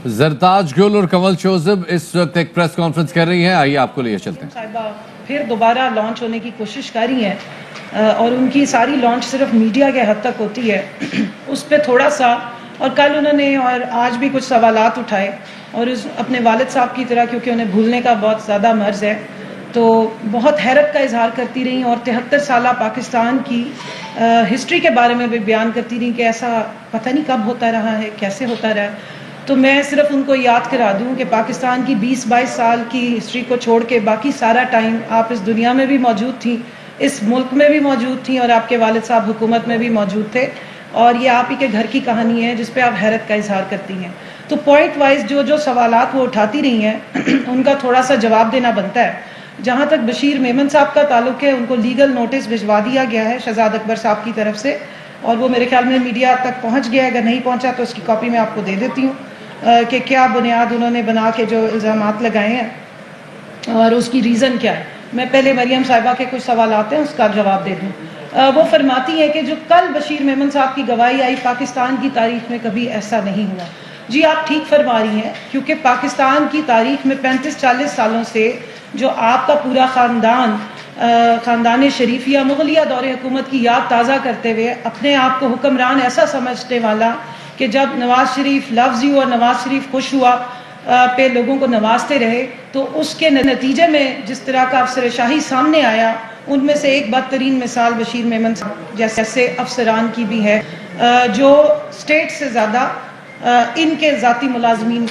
زرتاج گل اور کنول شوذب اس وقت ایک پریس کانفرنس کر رہی ہیں، آئیے آپ کو لیے چلتے ہیں۔ صاحبہ پھر دوبارہ لانچ ہونے کی کوشش کر رہی ہیں اور ان کی ساری لانچ صرف میڈیا کے حد تک ہوتی ہے، اس پہ تھوڑا سا، اور کل انہوں نے اور آج بھی کچھ سوالات اٹھائے اور اپنے والد صاحب کی طرح، کیونکہ انہیں بھولنے کا بہت زیادہ مرض ہے، تو بہت حیرت کا اظہار کرتی رہیں اور 73 سالہ پاکستان کی ہسٹری کے بارے میں بھی بیان کرتی رہیں کہ ایسا پتہ نہیں کب ہوتا رہا ہے، کیسے ہوتا رہا ہے۔ تو میں صرف ان کو یاد کرا دوں کہ پاکستان کی 20-22 سال کی ہسٹری کو چھوڑ کے باقی سارا ٹائم آپ اس دنیا میں بھی موجود تھیں، اس ملک میں بھی موجود تھیں، اور آپ کے والد صاحب حکومت میں بھی موجود تھے، اور یہ آپ ہی کے گھر کی کہانی ہے جس پہ آپ حیرت کا اظہار کرتی ہیں۔ تو پوائنٹ وائز جو سوالات وہ اٹھاتی رہی ہیں ان کا تھوڑا سا جواب دینا بنتا ہے۔ جہاں تک بشیر میمن صاحب کا تعلق ہے، ان کو لیگل نوٹس بھجوا دیا گیا ہے شہزاد اکبر صاحب کی طرف سے، اور وہ میرے خیال میں میڈیا تک پہنچ گیا ہے، اگر نہیں پہنچا تو اس کی کاپی میں آپ کو دے دیتی ہوں کہ کیا بنیاد انہوں نے بنا کے جو الزامات لگائے ہیں اور اس کی ریزن کیا ہے۔ میں پہلے مریم صاحبہ کے کچھ سوالات ہیں اس کا جواب دے دوں۔ وہ فرماتی ہیں کہ جو کل بشیر میمن صاحب کی گواہی آئی، پاکستان کی تاریخ میں کبھی ایسا نہیں ہوا۔ جی آپ ٹھیک فرما رہی ہیں، کیونکہ پاکستان کی تاریخ میں 35-40 سالوں سے جو آپ کا پورا خاندان شریفیہ مغلیہ دور حکومت کی یاد تازہ کرتے ہوئے اپنے آپ کو حکمران ایسا سمجھنے والا کہ جب نواز شریف لفظی اور نواز شریف خوش ہوا پہ لوگوں کو نوازتے رہے، تو اس کے نتیجے میں جس طرح کا افسر شاہی سامنے آیا، ان میں سے ایک بدترین مثال بشیر میمن صاحب جیسے افسران کی بھی ہے جو اسٹیٹ سے زیادہ ان کے ذاتی ملازمین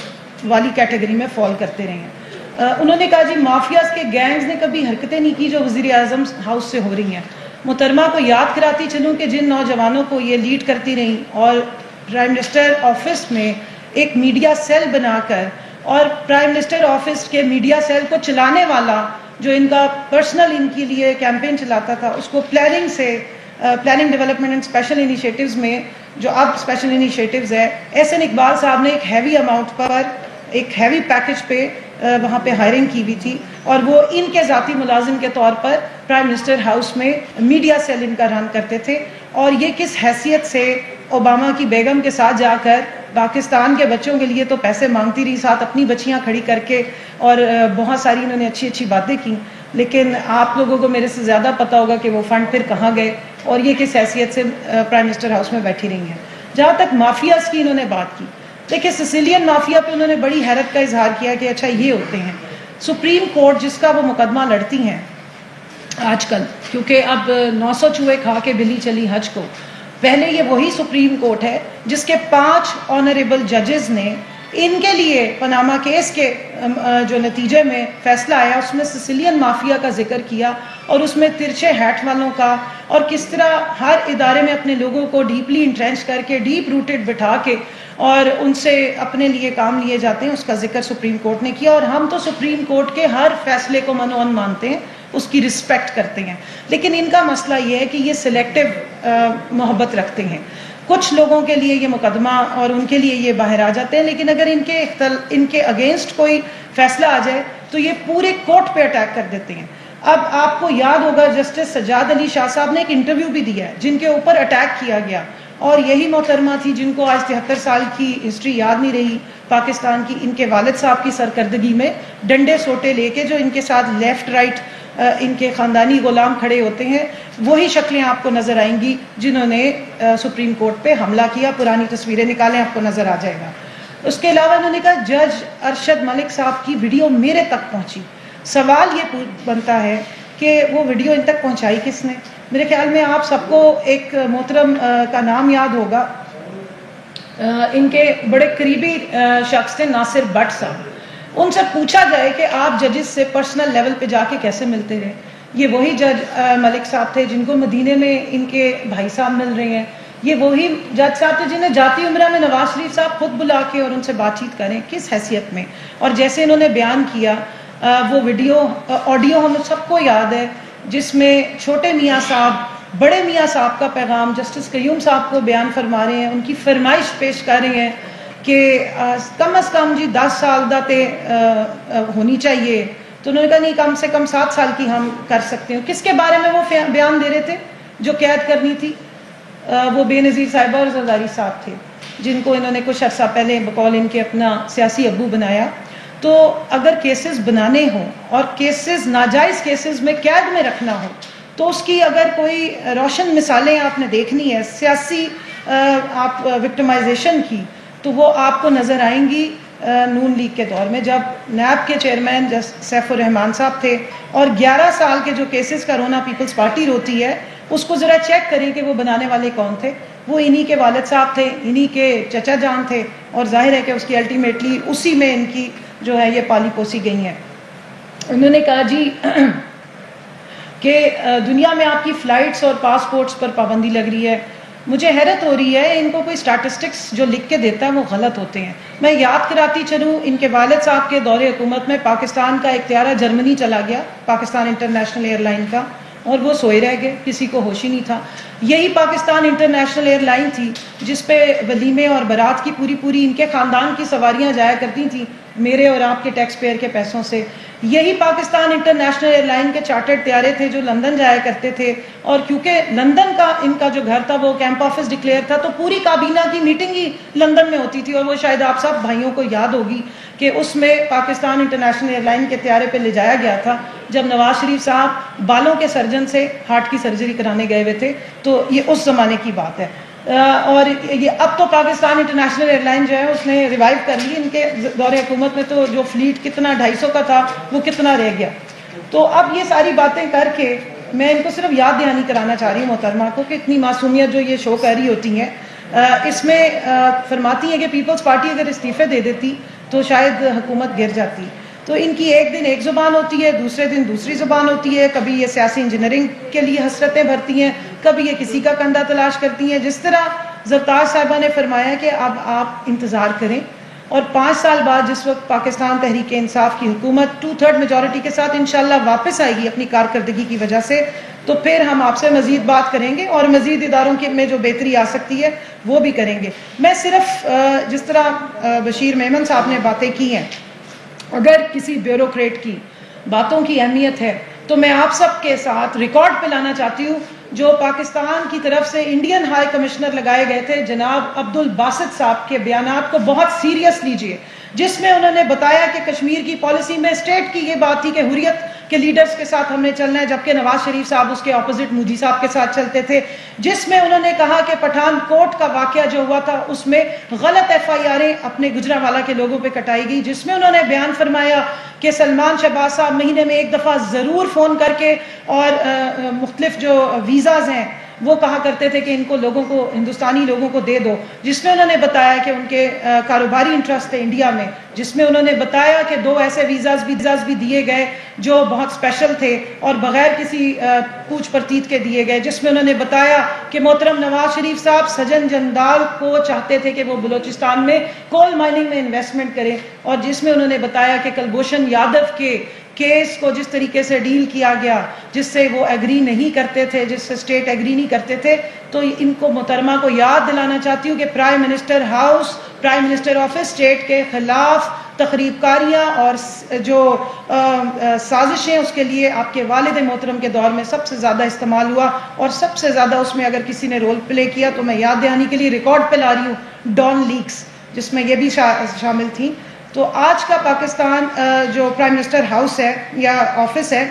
والی کیٹیگری میں فال کرتے رہے ہیں۔ انہوں نے کہا جی مافیاز کے گینگز نے کبھی حرکتیں نہیں کی جو وزیر اعظم ہاؤس سے ہو رہی ہیں۔ محترمہ کو یاد کراتی چلوں کہ جن نوجوانوں کو یہ لیڈ کرتی رہیں اور پرائم منسٹر آفس میں ایک میڈیا سیل بنا کر، اور پرائم منسٹر آفس کے میڈیا سیل کو چلانے والا جو ان کا پرسنل ان کے لیے کیمپین چلاتا تھا، اس کو planning development and special initiatives میں، جو اب اسپیشل انیشیٹوز ہے، احسن اقبال صاحب نے ایک ہیوی اماؤنٹ پر، ایک ہیوی پیکج پہ وہاں پہ ہائرنگ کی ہوئی تھی، اور وہ ان کے ذاتی ملازم کے طور پر پرائم منسٹر ہاؤس میں میڈیا سیل ان کا رن کرتے تھے، اور یہ کس حیثیت سے اوباما کی بیگم کے ساتھ جا کر پاکستان کے بچوں کے لیے تو پیسے مانگتی رہی، ساتھ اپنی بچیاں کھڑی کر کے، اور بہت ساری انہوں نے اچھی اچھی باتیں کی، لیکن آپ لوگوں کو میرے سے زیادہ پتہ ہوگا کہ وہ فنڈ پھر کہاں گئے اور یہ کس حیثیت سے پرائم منسٹر ہاؤس میں بیٹھی رہی ہیں۔ جہاں تک مافیاز کی انہوں نے بات کی، دیکھیں سسیلین مافیا پہ انہوں نے بڑی حیرت کا اظہار کیا کہ اچھا یہ ہوتے ہیں۔ سپریم کورٹ جس کا وہ مقدمہ لڑتی ہیں آج کل، کیونکہ اب 900 چوہے کھا کے بلی چلی حج کو، پہلے یہ وہی سپریم کورٹ ہے جس کے 5 آنریبل ججز نے ان کے لیے پاناما کیس کے جو نتیجے میں فیصلہ آیا اس میں سسیلین مافیا کا ذکر کیا، اور اس میں ترچھے ہیٹ والوں کا، اور کس طرح ہر ادارے میں اپنے لوگوں کو ڈیپلی انٹرینچ کر کے، ڈیپ روٹڈ بٹھا کے، اور ان سے اپنے لیے کام لیے جاتے ہیں، اس کا ذکر سپریم کورٹ نے کیا۔ اور ہم تو سپریم کورٹ کے ہر فیصلے کو منون مانتے ہیں، اس کی رسپیکٹ کرتے ہیں، لیکن ان کا مسئلہ یہ ہے کہ یہ سلیکٹیو محبت رکھتے ہیں۔ کچھ لوگوں کے لیے یہ مقدمہ اور ان کے لیے یہ باہر آ جاتے ہیں، لیکن اگر ان کے اگینسٹ کوئی فیصلہ آ جائے تو یہ پورے کورٹ پہ اٹیک کر دیتے ہیں۔ اب آپ کو یاد ہوگا جسٹس سجاد علی شاہ صاحب نے ایک انٹرویو بھی دیا ہے جن کے اوپر اٹیک کیا گیا، اور یہی محترمہ تھی جن کو آج 73 سال کی ہسٹری یاد نہیں رہی پاکستان کی، ان کے والد صاحب کی سرکردگی میں ڈنڈے سوٹے لے کے جو ان کے ساتھ لیفٹ رائٹ ان کے خاندانی غلام کھڑے ہوتے ہیں، وہی شکلیں آپ کو نظر آئیں گی جنہوں نے سپریم کورٹ پہ حملہ کیا۔ پرانی تصویریں نکالیں آپ کو نظر آ جائے گا۔ اس کے علاوہ انہوں نے کہا جج ارشد ملک صاحب کی ویڈیو میرے تک پہنچی۔ سوال یہ بنتا ہے کہ وہ ویڈیو ان تک پہنچائی کس نے؟ میرے خیال میں آپ سب کو ایک محترم کا نام یاد ہوگا، ان کے بڑے قریبی شخص تھے ناصر بٹ صاحب۔ ان سے پوچھا جائے کہ آپ ججز سے پرسنل لیول پہ جا کے کیسے ملتے رہے؟ یہ وہی جج ملک صاحب تھے جن کو مدینے میں ان کے بھائی صاحب مل رہے ہیں، یہ وہی جج صاحب تھے جنہیں جاتی عمرہ میں نواز شریف صاحب خود بلا کے اور ان سے بات چیت کریں، کس حیثیت میں؟ اور جیسے انہوں نے بیان کیا، وہ آڈیو ہم سب کو یاد ہے جس میں چھوٹے میاں صاحب بڑے میاں صاحب کا پیغام جسٹس قیوم صاحب کو بیان فرما رہے ہیں، ان کی فرمائش پیش کر رہے ہیں کہ کم از کم جی 10 سال دا تے ہونی چاہیے، تو انہوں نے کہا نہیں کم سے کم 7 سال کی ہم کر سکتے ہیں۔ کس کے بارے میں وہ بیان دے رہے تھے جو قید کرنی تھی؟ وہ بے نظیر صاحبہ اور زرداری صاحب تھے۔ جن کو انہوں نے کچھ عرصہ پہلے بقول ان کے اپنا سیاسی ابو بنایا. تو اگر کیسز بنانے ہوں اور کیسز ناجائز کیسز میں قید میں رکھنا ہو تو اس کی اگر کوئی روشن مثالیں آپ نے دیکھنی ہے سیاسی آپ وکٹمائزیشن کی تو وہ آپ کو نظر آئیں گی نون لیگ کے دور میں, جب نیب کے چیئرمین سیف الرحمان صاحب تھے اور 11 سال کے جو کیسز کرونا پیپلز پارٹی روتی ہے اس کو ذرا چیک کریں کہ وہ بنانے والے کون تھے. وہ انہی کے والد صاحب تھے, انہی کے چچا جان تھے, اور ظاہر ہے کہ اس کی الٹیمیٹلی اسی میں ان کی جو ہے یہ پالی پوسی گئی ہیں. انہوں نے کہا جی کہ دنیا میں آپ کی فلائٹس اور پاسپورٹس پر پابندی لگ رہی ہے. مجھے حیرت ہو رہی ہے, ان کو کوئی اسٹیٹسٹکس جو لکھ کے دیتا ہے وہ غلط ہوتے ہیں. میں یاد کراتی چلوں, ان کے والد صاحب کے دور حکومت میں پاکستان کا ایک طیارہ جرمنی چلا گیا, پاکستان انٹرنیشنل ایئر لائن کا, اور وہ سوئے رہ گئے, کسی کو ہوش ہی نہیں تھا. یہی پاکستان انٹرنیشنل ایئر لائن تھی جس پہ ولیمے اور بارات کی پوری ان کے خاندان کی سواریاں جایا کرتی تھیں میرے اور آپ کے ٹیکس پیئر کے پیسوں سے. یہی پاکستان انٹرنیشنل ایئر لائن کے چارٹرڈ طیارے تھے جو لندن جایا کرتے تھے, اور کیونکہ لندن کا ان کا جو گھر تھا وہ کیمپ آفس ڈکلیئر تھا تو پوری کابینہ کی میٹنگ ہی لندن میں ہوتی تھی. اور وہ شاید آپ سب بھائیوں کو یاد ہوگی کہ اس میں پاکستان انٹرنیشنل ایئر لائن کے طیارے پہ لے جایا گیا تھا جب نواز شریف صاحب بالوں کے سرجن سے ہارٹ کی سرجری کرانے گئے ہوئے تھے. تو یہ اس زمانے کی بات ہے. اور یہ اب تو پاکستان انٹرنیشنل ایئر لائن جو ہے اس نے ریوائیو کر لی. ان کے دور حکومت میں تو جو فلیٹ کتنا 250 کا تھا وہ کتنا رہ گیا. تو اب یہ ساری باتیں کر کے میں ان کو صرف یاد دہانی کرانا چاہ رہی ہوں محترمہ کو کہ اتنی معصومیت جو یہ شو کر رہی ہوتی ہیں اس میں فرماتی ہیں کہ پیپلز پارٹی اگر استعفے دے دیتی تو شاید حکومت گر جاتی. تو ان کی ایک دن ایک زبان ہوتی ہے, دوسرے دن دوسری زبان ہوتی ہے. کبھی یہ سیاسی انجینئرنگ کے لیے حسرتیں بھرتی ہیں, کبھی یہ کسی کا کندھا تلاش کرتی ہیں. جس طرح زرتاج صاحبہ نے فرمایا کہ اب آپ انتظار کریں اور 5 سال بعد جس وقت پاکستان تحریک انصاف کی حکومت 2/3 میجورٹی کے ساتھ انشاءاللہ واپس آئے گی اپنی کارکردگی کی وجہ سے, تو پھر ہم آپ سے مزید بات کریں گے اور مزید اداروں کے میں جو بہتری آ سکتی ہے وہ بھی کریں گے. میں صرف جس طرح بشیر میمن صاحب نے باتیں کی ہیں, اگر کسی بیوروکریٹ کی باتوں کی اہمیت ہے تو میں آپ سب کے ساتھ ریکارڈ پہ لانا چاہتی ہوں جو پاکستان کی طرف سے انڈین ہائی کمشنر لگائے گئے تھے جناب عبد الباسط صاحب کے بیانات کو بہت سیریس لیجئے, جس میں انہوں نے بتایا کہ کشمیر کی پالیسی میں اسٹیٹ کی یہ بات تھی کہ حریت کے لیڈرز کے ساتھ ہم نے چلنا ہے, جبکہ نواز شریف صاحب اس کے اپوزٹ مودی صاحب کے ساتھ چلتے تھے. جس میں انہوں نے کہا کہ پٹھان کوٹ کا واقعہ جو ہوا تھا اس میں غلط FIRیں اپنے گجرانوالہ کے لوگوں پہ کٹائی گئی. جس میں انہوں نے بیان فرمایا کہ سلمان شہباز صاحب مہینے میں 1 دفعہ ضرور فون کر کے اور مختلف جو ویزاز ہیں وہ کہا کرتے تھے کہ ان کو لوگوں کو ہندوستانی لوگوں کو دے دو. جس میں انہوں نے بتایا کہ ان کے کاروباری انٹرسٹ تھے انڈیا میں. جس میں انہوں نے بتایا کہ 2 ایسے ویزاز بھی دیے گئے جو بہت اسپیشل تھے اور بغیر کسی پوچھ پرتیت کے دیے گئے. جس میں انہوں نے بتایا کہ محترم نواز شریف صاحب سجن جندال کو چاہتے تھے کہ وہ بلوچستان میں کول مائننگ میں انویسٹمنٹ کریں. اور جس میں انہوں نے بتایا کہ کلبھوشن یادو کے کیس کو جس طریقے سے ڈیل کیا گیا جس سے وہ ایگری نہیں کرتے تھے, جس سے اسٹیٹ ایگری نہیں کرتے تھے, تو ان کو محترمہ کو یاد دلانا چاہتی ہوں کہ prime minister house, prime minister office state کے خلاف تخریب کاریاں اور جو سازشیں اس کے لیے آپ کے والد محترم کے دور میں سب سے زیادہ استعمال ہوا. اور سب سے زیادہ اس میں اگر کسی نے رول پلے کیا تو میں یاد دہانی کے لیے ریکارڈ پہ لا رہی ہوں ڈان لیکس, جس میں یہ بھی شامل تھیں. تو آج کا پاکستان جو پرائم منسٹر ہاؤس ہے یا آفس ہے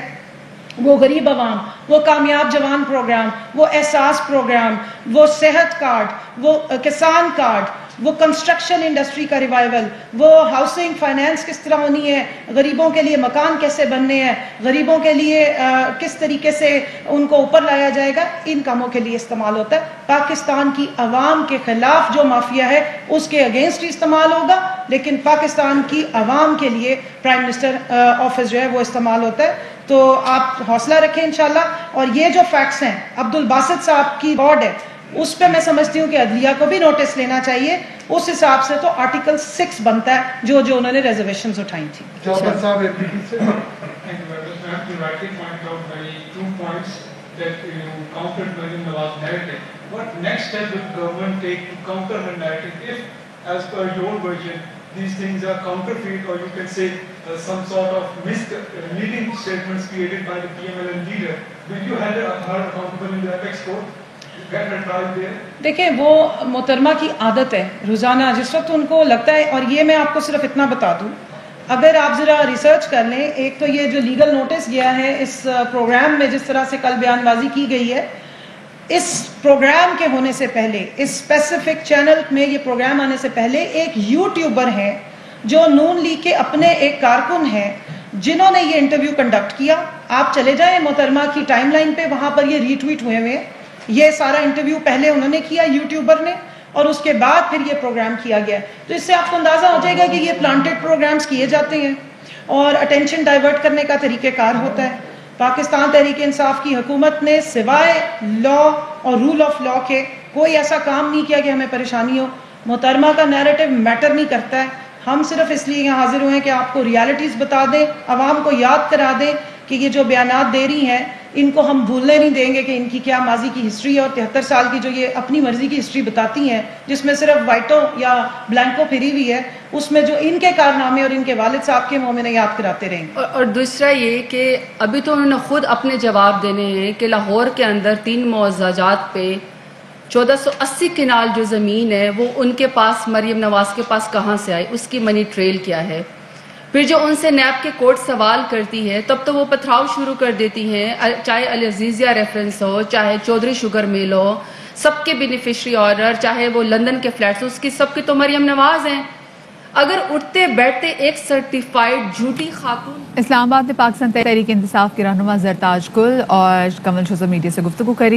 وہ غریب عوام, وہ کامیاب جوان پروگرام, وہ احساس پروگرام, وہ صحت کارڈ, وہ کسان کارڈ, وہ کنسٹرکشن انڈسٹری کا ریوائیول, وہ ہاؤسنگ فائنینس کس طرح ہونی ہے, غریبوں کے لیے مکان کیسے بننے ہیں, غریبوں کے لیے کس طریقے سے ان کو اوپر لایا جائے گا, ان کاموں کے لیے استعمال ہوتا ہے. پاکستان کی عوام کے خلاف جو مافیا ہے اس کے اگینسٹ ہی استعمال ہوگا, لیکن پاکستان کی عوام کے لیے پرائم منسٹر آفس جو ہے وہ استعمال ہوتا ہے. تو آپ حوصلہ رکھیں انشاءاللہ. اور یہ جو فیکٹس ہیں عبد الباسط صاحب کی بورڈ ہے اس پہ میں سمجھتی ہوں کہ عدلیہ کو بھی نوٹس لینا چاہیے. اس حساب سے تو آرٹیکل 6 بنتا ہے جو انہوں نے ریزرویشنز اٹھائی تھی. These things are counterfeit, or you can say some sort of misleading statements created by the PMLN leader. Will you hold her accountable in the apex court? get retrial there? دیکھیں وہ محترمہ کی عادت ہے روزانہ جس وقت ان کو لگتا ہے, اور یہ میں آپ کو صرف اتنا بتا دوں, اگر آپ ذرا ریسرچ کر لیں, ایک تو یہ جو لیگل نوٹس گیا ہے اس پروگرام میں, جس طرح سے کل بیان بازی کی گئی ہے, اس پروگرام کے ہونے سے پہلے, اس اسپیسیفک چینل میں یہ پروگرام آنے سے پہلے ایک یوٹیوبر ہیں جو نون لیگ کے اپنے ایک کارکن ہیں جنہوں نے یہ انٹرویو کنڈکٹ کیا. آپ چلے جائیں محترمہ کی ٹائم لائن پہ, وہاں پر یہ ری ٹویٹ ہوئے ہوئے ہیں. یہ سارا انٹرویو پہلے انہوں نے کیا یوٹیوبر نے, اور اس کے بعد پھر یہ پروگرام کیا گیا. تو اس سے آپ کو اندازہ ہو جائے گا کہ یہ پلانٹڈ پروگرامز کیے جاتے ہیں اور اٹینشن ڈائیورٹ کرنے کا طریقہ کار ہوتا ہے. پاکستان تحریک انصاف کی حکومت نے سوائے لا اور رول آف لا کے کوئی ایسا کام نہیں کیا کہ ہمیں پریشانی ہو. محترمہ کا نیریٹو میٹر نہیں کرتا ہے. ہم صرف اس لیے یہاں حاضر ہوئے ہیں کہ آپ کو ریالٹیز بتا دیں, عوام کو یاد کرا دیں کہ یہ جو بیانات دے رہی ہیں ان کو ہم بھولنے نہیں دیں گے کہ ان کی کیا ماضی کی ہسٹری ہے, اور 73 سال کی جو یہ اپنی مرضی کی ہسٹری بتاتی ہیں جس میں صرف وائٹو یا بلینکو پھری ہوئی ہے, اس میں جو ان کے کارنامے اور ان کے والد صاحب کے مومن یاد کراتے رہیں گے. اور دوسرا یہ کہ ابھی تو انہوں نے خود اپنے جواب دینے ہیں کہ لاہور کے اندر 3 معززات پہ 1480 کنال جو زمین ہے وہ ان کے پاس, مریم نواز کے پاس کہاں سے آئی, اس کی منی ٹریل کیا ہے. پھر جو ان سے نیب کے کورٹ سوال کرتی ہے تب تو وہ پتھراؤ شروع کر دیتی ہیں, چاہے العزیزیہ ریفرنس ہو, چاہے چودھری شوگر میل ہو, سب کے بینیفیشری آرڈر, چاہے وہ لندن کے فلیٹس, اس کی سب کی تو مریم نواز ہیں. اگر اٹھتے بیٹھتے ایک سرٹیفائیڈ جھوٹی خاتون. اسلام آباد میں پاکستان تحریک انصاف کے رہنما زرتاج گل اور کمل شوزب میڈیا سے گفتگو کری.